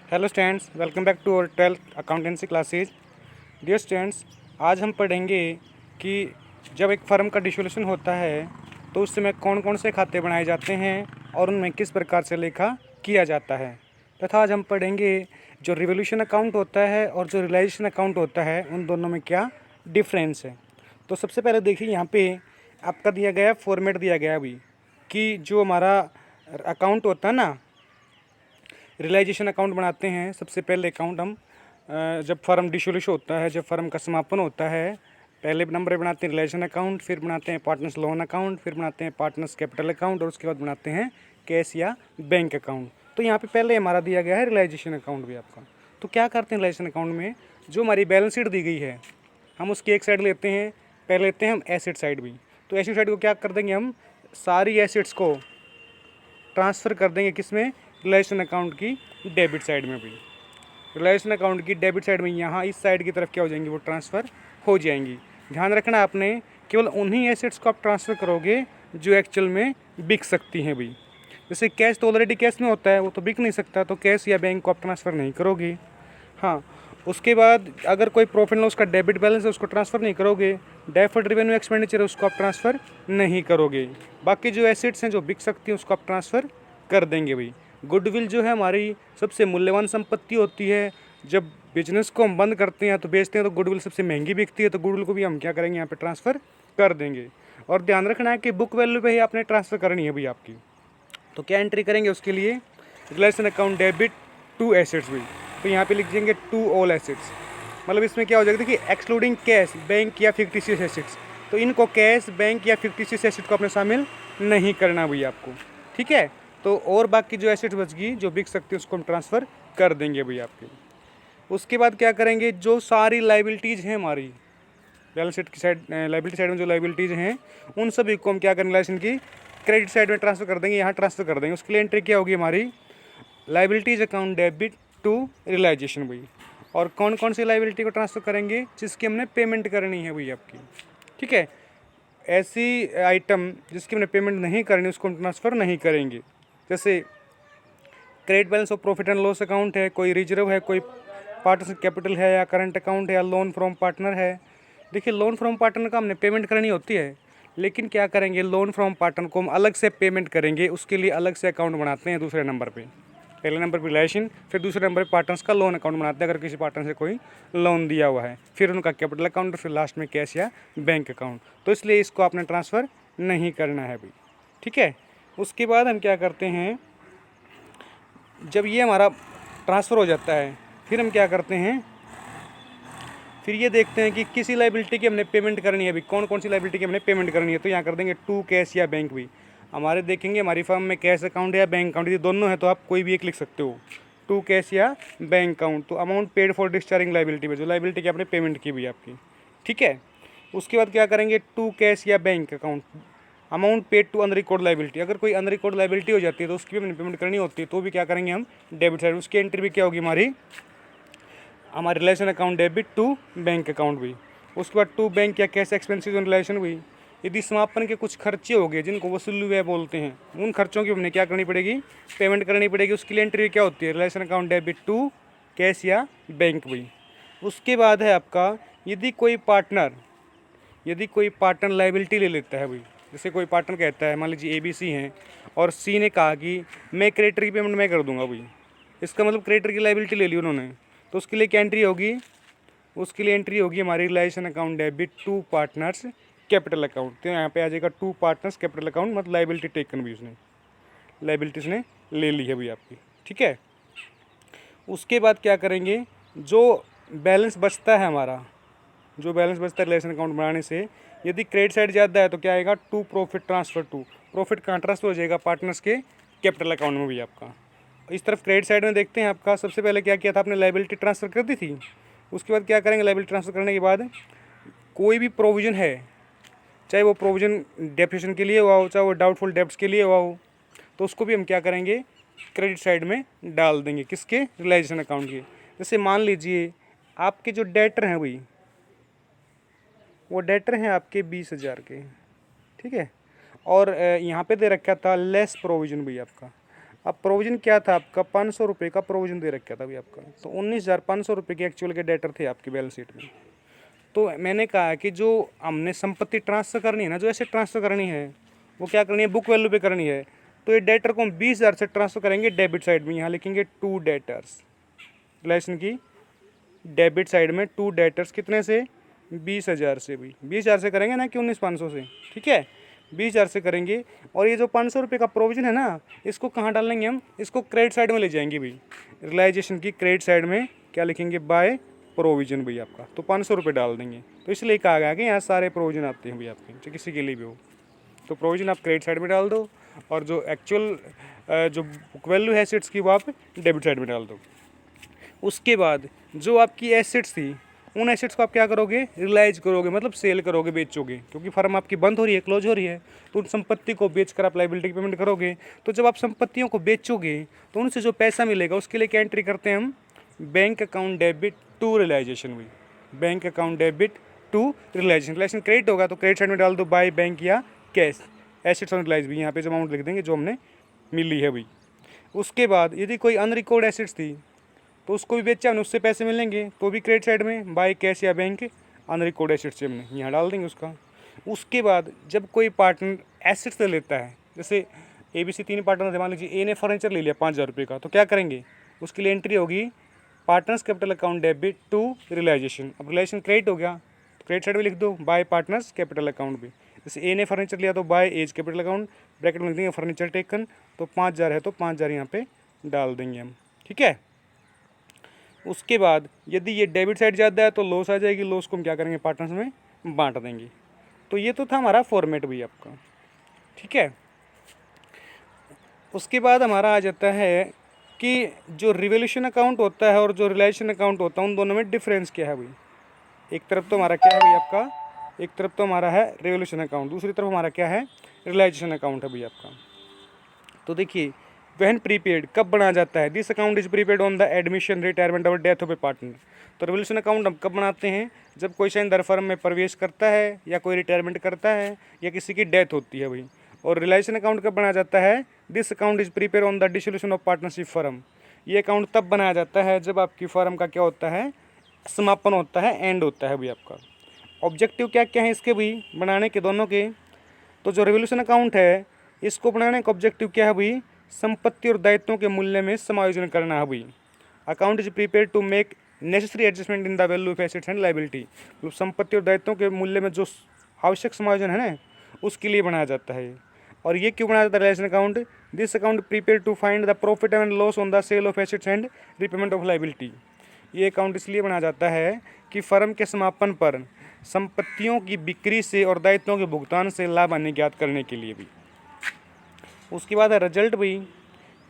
Hello students, welcome back to our 12th accountancy classes. Dear students, आज हम पढ़ेंगे कि जब एक फर्म का डिसोल्यूशन होता है तो उस समय कौन कौन से खाते बनाए जाते हैं और उनमें किस प्रकार से लेखा किया जाता है। तथा आज हम पढ़ेंगे जो रिवोल्यूशन अकाउंट होता है और जो रियलाइजेशन अकाउंट होता है उन दोनों में क्या डिफरेंस है। तो सबसे पहले देखिए, यहाँ पे आपका दिया गया फॉर्मेट दिया गया अभी कि जो हमारा अकाउंट होता है ना, रियलाइजेशन अकाउंट बनाते हैं। सबसे पहले अकाउंट हम जब फर्म डिसोल्यूशन होता है, जब फर्म का समापन होता है, पहले नंबर पे बनाते हैं रियलाइजेशन अकाउंट, फिर बनाते हैं पार्टनर्स लोन अकाउंट, फिर बनाते हैं पार्टनर्स कैपिटल अकाउंट और उसके बाद बनाते हैं कैश या बैंक अकाउंट। तो यहाँ पे पहले हमारा दिया गया है रियलाइजेशन अकाउंट भी आपका। तो क्या करते हैं रियलाइजेशन अकाउंट में, जो हमारी बैलेंस शीट दी गई है हम उसकी एक साइड लेते हैं, पहले लेते हैं हम एसेट साइड भी। तो एसेट साइड को क्या कर देंगे, हम सारी एसेट्स को ट्रांसफ़र कर देंगे किस में, रिलेशन अकाउंट की डेबिट साइड में भी। रिलेशन अकाउंट की डेबिट साइड में यहाँ इस साइड की तरफ क्या हो जाएंगी, वो ट्रांसफ़र हो जाएंगी। ध्यान रखना आपने, केवल उन्हीं एसेट्स को आप ट्रांसफ़र करोगे जो एक्चुअल में बिक सकती हैं भाई। जैसे कैश तो ऑलरेडी कैश में होता है, वो तो बिक नहीं सकता, तो कैश या बैंक को आप ट्रांसफ़र नहीं करोगे। हाँ, उसके बाद अगर कोई प्रॉफिट लॉस का डेबिट बैलेंस है उसको ट्रांसफ़र नहीं करोगे। डेफर्ड रेवेन्यू एक्सपेंडिचर है उसको आप ट्रांसफ़र नहीं करोगे। बाकी जो एसेट्स हैं जो बिक सकती हैं उसको आप ट्रांसफ़र कर देंगे भाई। गुडविल जो है हमारी सबसे मूल्यवान संपत्ति होती है। जब बिजनेस को हम बंद करते हैं तो बेचते हैं तो गुडविल सबसे महंगी बिकती है, तो गुडविल को भी हम क्या करेंगे, यहाँ पे ट्रांसफ़र कर देंगे। और ध्यान रखना है कि बुक वैल्यू पे ही आपने ट्रांसफ़र करनी है भाई आपकी। तो क्या एंट्री करेंगे उसके लिए, relation account debit to assets भी। तो यहाँ पे लिख देंगे टू ऑल एसेट्स। मतलब इसमें क्या हो जाएगा, देखिए एक्सक्लूडिंग कैश, बैंक या फिक्टिशियस एसेट्स। तो इनको कैश, बैंक या फिक्टिशियस एसेट को आपने शामिल नहीं करना भैया आपको, ठीक है। तो और बाकी जो एसेट बच गई जो बिक सकती है उसको हम ट्रांसफ़र कर देंगे भैया आपके। उसके बाद क्या करेंगे, जो सारी लाइबिलिटीज़ हैं हमारी बैलेंस शीट की साइड, लाइबिलिटी साइड में जो लाइबिलिटीज़ हैं उन सभी को हम क्या करेंगे, रिलेशन की क्रेडिट साइड में ट्रांसफ़र कर देंगे, यहाँ ट्रांसफ़र कर देंगे। उसके लिए एंट्री क्या होगी हमारी, liabilities account debit to realisation भाई। और कौन कौन सी लाइबिलिटी को ट्रांसफ़र करेंगे, जिसकी हमने पेमेंट करनी है भाई आपकी, ठीक है। ऐसी आइटम जिसकी हमने पेमेंट नहीं करनी उसको हम ट्रांसफ़र नहीं करेंगे। जैसे credit balance of profit and loss account है, कोई रिजर्व है, कोई पार्टनरशिप कैपिटल है, या करंट अकाउंट है, या लोन फ्रॉम पार्टनर है। देखिए लोन फ्रॉम पार्टनर का हमने पेमेंट करनी होती है, लेकिन क्या करेंगे, लोन फ्रॉम पार्टनर को हम अलग से पेमेंट करेंगे, उसके लिए अलग से अकाउंट बनाते हैं दूसरे नंबर पे। पहले नंबर पर रिलेशन, फिर दूसरे नंबर पर पार्टनर्स का लोन अकाउंट बनाते हैं अगर किसी पार्टनर से कोई लोन दिया हुआ है, फिर उनका कैपिटल अकाउंट, फिर लास्ट में कैश या बैंक अकाउंट। तो इसलिए इसको आपने ट्रांसफ़र नहीं करना है भाई, ठीक है। उसके बाद हम क्या करते हैं, जब ये हमारा ट्रांसफ़र हो जाता है फिर हम क्या करते हैं, फिर ये देखते हैं कि किसी लाइबिलिटी की हमने पेमेंट करनी है अभी, कौन कौन सी लाइबिलिटी की हमने पेमेंट करनी है। तो यहाँ कर देंगे टू कैश या बैंक भी। हमारे देखेंगे हमारी फर्म में कैश अकाउंट या बैंक अकाउंट, ये दोनों है, तो आप कोई भी एक लिख सकते हो, टू कैश या बैंक अकाउंट। तो amount paid for discharging liability में जो लाइबिलिटी की आपने पेमेंट की भी आपकी, ठीक है। उसके बाद क्या करेंगे, टू कैश या bank account, amount paid to unrecorded liability. अगर कोई अनरिकॉर्ड लाइबिलिटी हो जाती है तो उसकी भी हमने पेमेंट करनी होती है, तो भी क्या करेंगे हम, डेबिट साइड। उसकी एंट्री भी क्या होगी हमारी, हमारे relation account debit to bank account भी। उसके बाद टू बैंक या कैश एक्सपेंसेस ऑन रिलेशन भी। यदि समापन के कुछ खर्चे हो गए जिनको वसूली व्यय बोलते हैं, उन खर्चों की हमने क्या करनी पड़ेगी, पेमेंट करनी पड़ेगी। उसके लिए एंट्री क्या होती है, relation account debit to cash या बैंक भी। उसके बाद है आपका, यदि कोई पार्टनर लाइबिलिटी ले लेता है भाई, जैसे कोई पार्टनर कहता है, मान लीजिए ABC हैं और C ने कहा कि मैं क्रेडिटर की पेमेंट मैं कर दूंगा भाई, इसका मतलब क्रेडिटर की लाइबिलिटी ले ली उन्होंने, तो उसके लिए क्या एंट्री होगी, उसके लिए एंट्री होगी हमारी relation account debit to partners capital account. तो यहाँ पे आ जाएगा टू पार्टनर्स कैपिटल अकाउंट, मतलब लाइबिलिटी टेकन भी उसने, लाइबिलिटी उसने ले ली है भाई आपकी, ठीक है। उसके बाद क्या करेंगे, जो बैलेंस बचता है हमारा, जो बैलेंस बचता है रिलेशन अकाउंट बनाने से, यदि क्रेडिट साइड ज़्यादा है तो क्या आएगा, to profit transfer to, profit कहाँ ट्रांसफर हो जाएगा, पार्टनर्स के कैपिटल अकाउंट में भी आपका। इस तरफ क्रेडिट साइड में देखते हैं आपका, सबसे पहले क्या किया था आपने, लाइबिलिटी ट्रांसफ़र कर दी थी। उसके बाद क्या करेंगे, लाइबिलिटी ट्रांसफ़र करने के बाद कोई भी प्रोविज़न है, चाहे वो प्रोविज़न डेप्रिसिएशन के लिए हुआ हो, चाहे वो डाउटफुल डेब्ट्स के लिए हुआ हो, तो उसको भी हम क्या करेंगे, क्रेडिट साइड में डाल देंगे, किसके, रियलाइजेशन अकाउंट के। जैसे मान लीजिए आपके जो डेटर हैं भाई, वो डेटर हैं आपके 20,000 के, ठीक है। और यहाँ पे दे रखा था लेस प्रोविज़न भी आपका। अब प्रोविज़न क्या था आपका, 500 रुपये का प्रोविज़न दे रखा था अभी आपका, तो 19,500 रुपये के एक्चुअल के डेटर थे आपकी बैलेंस शीट में। तो मैंने कहा कि जो हमने संपत्ति ट्रांसफ़र करनी है ना, जो एसेट ट्रांसफ़र करनी है वो क्या करनी है, बुक वैल्यू पे करनी है। तो ये डेटर को हम 20,000 से ट्रांसफ़र करेंगे डेबिट साइड में, यहाँ लिखेंगे टू डेटर्स, रिलेशन की डेबिट साइड में टू डेटर्स कितने से, 20,000 से भी, 20,000 से करेंगे ना कि 19,500 से, ठीक है, 20,000 से करेंगे। और ये जो 500 रुपये का प्रोविज़न है ना, इसको कहाँ डालेंगे हम, इसको क्रेडिट साइड में ले जाएंगे भाई, रियलाइजेशन की क्रेडिट साइड में क्या लिखेंगे, बाय प्रोविज़न भाई आपका, तो 500 रुपये डाल देंगे। तो इसलिए कहा गया कि यहाँ सारे प्रोविज़न आते हैं भाई आपके, चाहे किसी के लिए भी हो, तो प्रोविज़न आप क्रेडिट साइड में डाल दो और जो एक्चुअल जो बुक वैल्यू है एसेट्स की वो आप डेबिट साइड में डाल दो। उसके बाद जो आपकी एसेट्स थी उन एसेट्स को आप क्या करोगे, रियलाइज करोगे, मतलब सेल करोगे, बेचोगे, क्योंकि फर्म आपकी बंद हो रही है, क्लोज हो रही है, तो उन संपत्ति को बेचकर आप लायबिलिटी की पेमेंट करोगे। तो जब आप संपत्तियों को बेचोगे तो उनसे जो पैसा मिलेगा उसके लिए क्या एंट्री करते हैं हम, bank account debit to realisation हुई, bank account debit to realisation, realisation credit होगा तो क्रेडिट साइड में डाल दो बाय बैंक या कैश, एसेट्स ऑन रियलाइज भी यहाँ पे जो अमाउंट लिख देंगे जो हमने मिली है भाई। उसके बाद यदि कोई अनरिकॉर्ड एसेट्स थी तो उसको भी बेचा हमने, उससे पैसे मिलेंगे, तो भी क्रेडिट साइड में बाय कैश या बैंक अनरिकॉर्ड एसेट्स से हमने यहाँ डाल देंगे उसका। उसके बाद जब कोई पार्टनर एसेट्स ले लेता है, जैसे ABC 3 पार्टनर थे, मान लीजिए ए ने फर्नीचर ले लिया 5,000 रुपये का, तो क्या करेंगे, उसके लिए एंट्री होगी partners capital account debit to realisation. अब रियलाइजेशन क्रेडिट हो गया तो क्रेडिट साइड में लिख दो बाय पार्टनर्स कैपिटल अकाउंट भी, जैसे ए ने फर्नीचर लिया तो by as capital account, bracket में लिख देंगे फर्नीचर टेकन, तो 5,000 है तो 5,000 यहाँ पे डाल देंगे हम, ठीक है। उसके बाद यदि ये डेबिट साइड ज़्यादा है तो लॉस आ जाएगी, लॉस को हम क्या करेंगे, पार्टनर्स में बांट देंगे। तो ये तो था हमारा फॉर्मेट भी आपका, ठीक है। उसके बाद हमारा आ जाता है कि जो रिवोल्यूशन अकाउंट होता है और जो रियलाइजेशन अकाउंट होता है उन दोनों में डिफरेंस क्या है भाई। एक तरफ तो हमारा क्या है भाई आपका, एक तरफ तो हमारा है रिवोल्यूशन अकाउंट, दूसरी तरफ हमारा क्या है, रियलाइजेशन अकाउंट है भाई आपका। तो देखिए वैन प्रीपेड कब बनाया जाता है, this account is prepaid on the admission retirement और डेथ ऑफ ए पार्टनर। तो रिवोल्यूशन अकाउंट हम कब बनाते हैं, जब कोई शानदार फर्म में प्रवेश करता है या कोई रिटायरमेंट करता है या किसी की डेथ होती है भाई। और रियलाइजेशन अकाउंट कब बनाया जाता है, this account is prepaid on the dissolution of partnership firm. ये अकाउंट तब बनाया जाता है जब आपकी फर्म का क्या होता है, समापन होता है, एंड होता है भाई आपका। ऑब्जेक्टिव क्या क्या है इसके भाई बनाने के दोनों के, तो जो रिवोल्यूशन अकाउंट है इसको बनाने का ऑब्जेक्टिव क्या है भाई, संपत्ति और दायित्वों के मूल्य में समायोजन करना है भाई। Account is prepared to make necessary adjustment in the value of assets and liability. मतलब संपत्ति और दायित्वों के मूल्य में जो आवश्यक समायोजन है ना उसके लिए बनाया जाता है। और ये क्यों बनाया जाता है realisation account, this account prepared to find the profit and loss on the sale of assets and repayment of liability. ये अकाउंट इसलिए बनाया जाता है कि फर्म के समापन पर संपत्तियों की बिक्री से और दायित्वों के भुगतान से लाभ हानि ज्ञात करने के लिए भी। उसके बाद है रिजल्ट भी।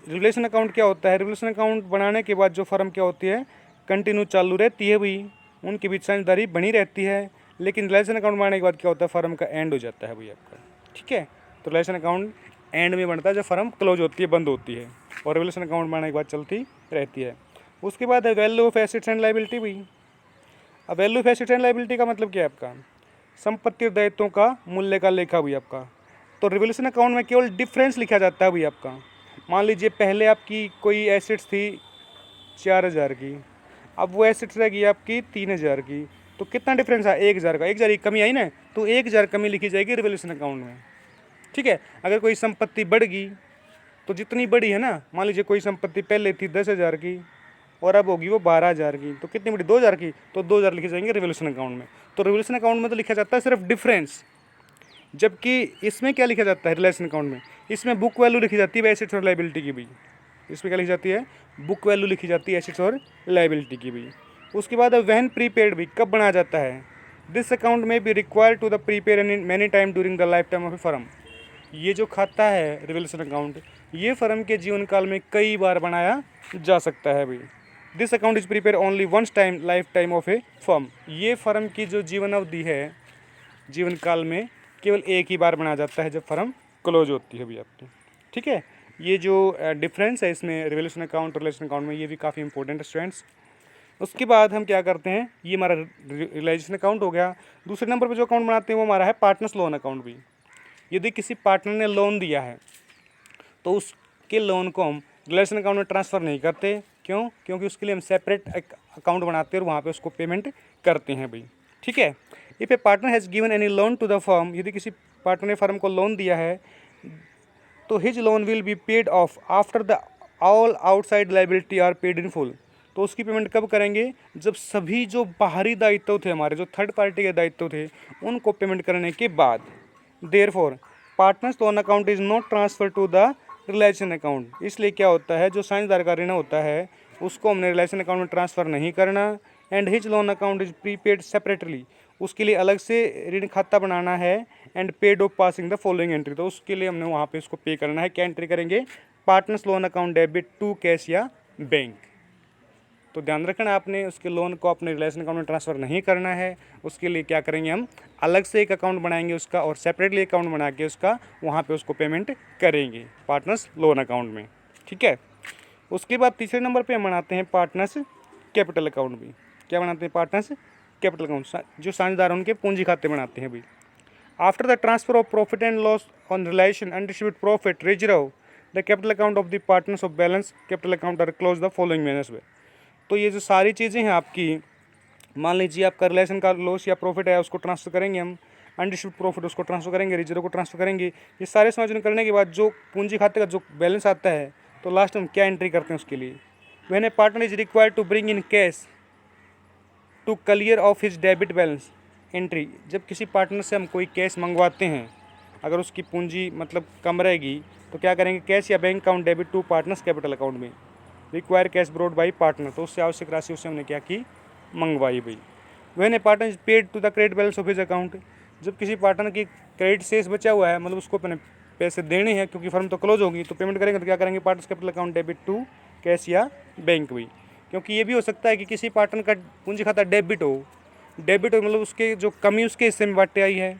रिवोल्यूशन अकाउंट क्या होता है, रिवोल्यूशन अकाउंट बनाने के बाद जो फर्म क्या होती है, कंटिन्यू चालू रहती है भाई, उनके बीच साझेदारी बनी रहती है। लेकिन रिलेशन अकाउंट बनाने के बाद क्या होता है, फर्म का एंड हो जाता है भाई आपका, ठीक है। तो रिलेशन अकाउंट एंड में बनता है जब फर्म क्लोज होती है, बंद होती है, और रिवोल्यूशन अकाउंट बनाने के बाद चलती रहती है। उसके बाद है value of assets and liability भाई। अब value of assets and liability का मतलब क्या है आपका, संपत्ति और दायित्वों का मूल्य का लेखा भाई आपका। तो रिवोल्यूशन अकाउंट में केवल डिफरेंस लिखा जाता है भाई आपका। मान लीजिए पहले आपकी कोई एसेट्स थी 4,000 की, अब वो एसेट्स रहेगी आपकी 3,000 की, तो कितना डिफरेंस है, 1,000 का, 1,000 की कमी आई ना, तो 1,000 कमी लिखी जाएगी रिवोल्यूशन अकाउंट में, ठीक है। अगर कोई संपत्ति बढ़ गई तो जितनी बड़ी है ना, मान लीजिए कोई संपत्ति पहले थी 10,000 की और अब होगी वो 12,000 की, तो कितनी बड़ी, 2,000 की, तो 2,000 लिखे जाएंगे रिवोल्यूशन अकाउंट में। तो रिवोल्यूशन अकाउंट में तो लिखा जाता है सिर्फ डिफरेंस, जबकि इसमें क्या लिखा जाता है रिलेशन अकाउंट में, इसमें बुक वैल्यू लिखी जाती है एसेट्स और लायबिलिटी की भी। इसमें क्या लिखी जाती है, बुक वैल्यू लिखी जाती है एसेट्स और लायबिलिटी की भी। उसके बाद वैन प्रीपेड भी कब बनाया जाता है, this account may be required to the prepared many time during the lifetime of a firm. ये जो खाता है रिवोल्यूशन अकाउंट, ये फर्म के जीवन काल में कई बार बनाया जा सकता है भाई। This account is prepared only once time lifetime of a firm. ये फर्म की जो जीवन अवधि है, जीवन काल में केवल एक ही बार बनाया जाता है जब फर्म क्लोज होती है भी आपकी, ठीक है। ये जो डिफरेंस है इसमें रिवोल्यूशन अकाउंट और रिलेशन अकाउंट में, ये भी काफ़ी इंपॉर्टेंट है स्टूडेंट्स। उसके बाद हम क्या करते हैं, ये हमारा रियलाइजेशन अकाउंट हो गया। दूसरे नंबर पर जो अकाउंट बनाते हैं वो हमारा है पार्टनर्स लोन अकाउंट भी। यदि किसी पार्टनर ने लोन दिया है तो उस उसके लोन को हम रिलेशन अकाउंट में ट्रांसफ़र नहीं करते। क्यों? क्योंकि उसके लिए हम सेपरेट एक अकाउंट बनाते हैं और वहाँ पे उसको पेमेंट करते हैं भाई। ठीक है। If a partner has given any loan to the firm, यदि किसी पार्टनर ने फर्म को लोन दिया है तो his loan will be paid off after the all outside liability are paid in full. तो उसकी पेमेंट कब करेंगे? जब सभी जो बाहरी दायित्व थे, हमारे जो थर्ड पार्टी के दायित्व थे, उनको पेमेंट करने के बाद। Therefore partners loan account is not transfer to the relation account. इसलिए क्या होता है, जो साझेदार का ऋण होता है उसको हमने रिलेशन अकाउंट में ट्रांसफ़र नहीं करना। And his loan account is prepaid separately, उसके लिए अलग से ऋण खाता बनाना है। And paid of passing the following entry, तो उसके लिए हमने वहाँ पे उसको पे करना है। क्या एंट्री करेंगे? Partners loan account debit to cash या बैंक। तो ध्यान रखना, आपने उसके लोन को अपने रिलेशन अकाउंट में ट्रांसफ़र नहीं करना है। उसके लिए क्या करेंगे, हम अलग से एक अकाउंट बनाएंगे उसका और सेपरेटली अकाउंट बना के उसका वहाँ पे उसको पेमेंट करेंगे पार्टनर्स लोन अकाउंट में। ठीक है। उसके बाद तीसरे नंबर पे हम बनाते हैं पार्टनर्स कैपिटल अकाउंट भी। क्या बनाते हैं? पार्टनर्स कैपिटल अकाउंट, जो साझेदार उनके पूंजी खाते बनाते हैं भाई। After the transfer of profit and loss on relation undistributed profit reserve the capital account of the partners of balance capital account are close the following manners way. तो ये जो सारी चीज़ें हैं आपकी, मान लीजिए आपका रिलेशन का लॉस या प्रॉफिट है उसको ट्रांसफर करेंगे हम, अनडिस्ट्रीब्यूटेड प्रॉफिट उसको ट्रांसफर करेंगे, रिजर्व को ट्रांसफर करेंगे। ये सारे समायोजन करने के बाद जो पूंजी खाते का जो बैलेंस आता है, तो लास्ट में हम क्या एंट्री करते हैं उसके लिए? When a partner is required to bring in cash to clear off his debit balance entry, जब किसी पार्टनर से हम कोई कैश मंगवाते हैं, अगर उसकी पूंजी मतलब कम रहेगी तो क्या करेंगे? कैश या bank account debit to partners capital account में। Require cash brought by partner, तो उससे आवश्यक राशि उससे हमने क्या की? मंगवाई भाई। When a partner is paid to the credit balance of his account, जब किसी पार्टनर की क्रेडिट शेष बचा हुआ है, मतलब उसको अपने पैसे देने हैं क्योंकि फर्म तो क्लोज होगी, तो पेमेंट करेंगे तो क्या करेंगे? Partners capital account debit to cash या बैंक भाई। क्योंकि ये भी हो सकता है कि किसी पार्टनर का पूंजी खाता डेबिट हो मतलब उसके जो कमी उसके हिस्से में बांटे आई है,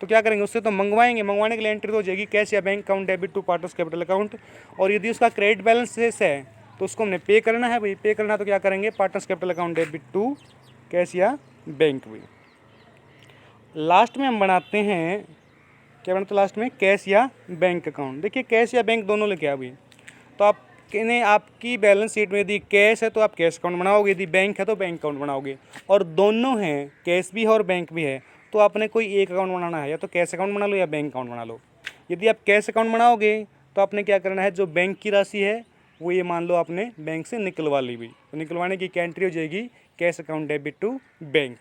तो क्या करेंगे? उससे तो मंगवाएंगे, मंगवाने के लिए एंट्री तो हो जाएगी कैश या bank account debit to partners capital account. और यदि उसका क्रेडिट बैलेंस शेष है तो उसको हमने पे करना है भाई। पे करना है तो क्या करेंगे? Partners capital account debit to cash या बैंक भाई। लास्ट में हम बनाते हैं, क्या बनाते हैं लास्ट में? कैश या बैंक अकाउंट। देखिए कैश या बैंक दोनों लेके आ भाई। तो आप ने आपकी बैलेंस शीट में यदि कैश है तो आप कैश अकाउंट बनाओगे, यदि बैंक है तो बैंक अकाउंट बनाओगे। और दोनों हैं, कैश भी है और बैंक भी है, तो आपने कोई एक अकाउंट बनाना है, या तो कैश अकाउंट बना लो या बैंक अकाउंट बना लो। यदि आप कैश अकाउंट बनाओगे तो आपने क्या करना है? जो बैंक की राशि है वो ये मान लो आपने बैंक से निकलवा ली भाई। तो निकलवाने की क्या एंट्री हो जाएगी? Cash account debit to bank.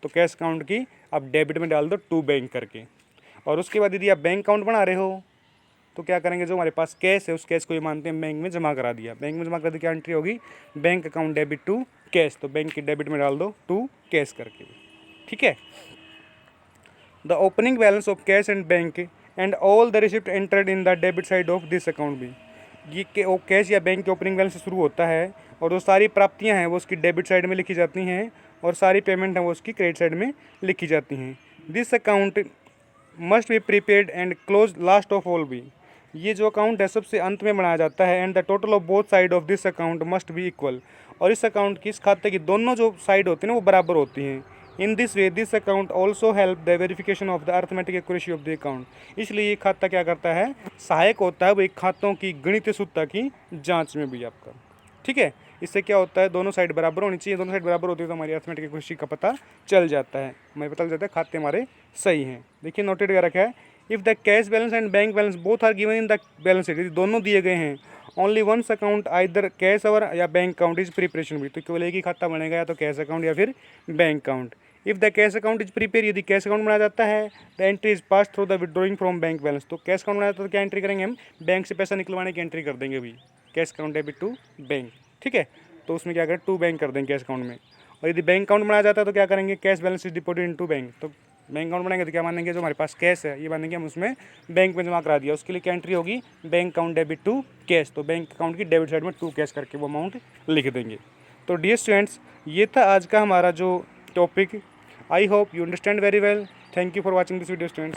तो कैश अकाउंट की आप डेबिट में डाल दो टू बैंक करके। और उसके बाद यदि आप बैंक अकाउंट बना रहे हो तो क्या करेंगे? जो हमारे पास कैश है उस कैश को ये मानते हैं बैंक में जमा करा दिया। बैंक में जमा करा दिया, क्या एंट्री होगी? Bank account debit to cash. तो बैंक की डेबिट में डाल दो टू कैश करके। ठीक है। The opening balance of cash and bank and all the receipt entered in the debit side of this account भी। ये कैश या बैंक के ओपनिंग बैलेंस से शुरू होता है और जो सारी प्राप्तियां हैं वो उसकी डेबिट साइड में लिखी जाती हैं और सारी पेमेंट हैं वो उसकी क्रेडिट साइड में लिखी जाती हैं। This account must be prepaid and close last of all भी। ये जो अकाउंट है सबसे अंत में बनाया जाता है। And the total of both side of this account must be equal. और इस अकाउंट की, इस खाते की दोनों जो साइड होती हैं ना वो बराबर होती हैं। In this way this account also help the verification of the arithmetic accuracy of the account. इसलिए ये खाता क्या करता है? सहायक होता है वो एक खातों की गणितीय शुद्धता की जांच में भी आपका। ठीक है। इससे क्या होता है? दोनों साइड बराबर होनी चाहिए। दोनों साइड बराबर होती है तो हमारी अर्थमेटिक एक्यूरेसी का पता चल जाता है, हमें पता चल जाता है खाते हमारे सही हैं। देखिए नोटेड कर रखा है, if the cash balance and bank balance both are given in the balance sheet, यदि दोनों दिए गए हैं, only once account either cash और या बैंक अकाउंट इज प्रिपरेशन भी, तो केवल एक ही खाता बनेगा, या तो कैश अकाउंट या फिर bank account. If the cash account is prepare, यदि कैश अकाउंट बनाया जाता है, the entry is pass through the withdrawing from bank balance. तो कैश अकाउंट बनाया जाता है तो क्या एंट्री करेंगे? हम बैंक से पैसा निकलवाने की एंट्री कर देंगे अभी, cash account debit to bank. ठीक है। तो उसमें क्या करें? टू बैंक कर देंगे कैश अकाउंट में। और यदि बैंक अकाउंट बनाया जाता है तो क्या करेंगे? Cash balance is deposit in to bank. तो बैंक अकाउंट बनाएंगे तो क्या मानेंगे? जो हमारे पास कैश है ये मानेंगे हम उसमें बैंक में जमा करा दिया। उसके लिए क्या एंट्री होगी? Bank account debit to cash. तो बैंक अकाउंट की डेबिट साइड में टू कैश करके वो अमाउंट लिख देंगे। तो डियर स्टूडेंट्स, ये था आज का हमारा जो topic. I hope you understand very well. Thank you for watching this video students.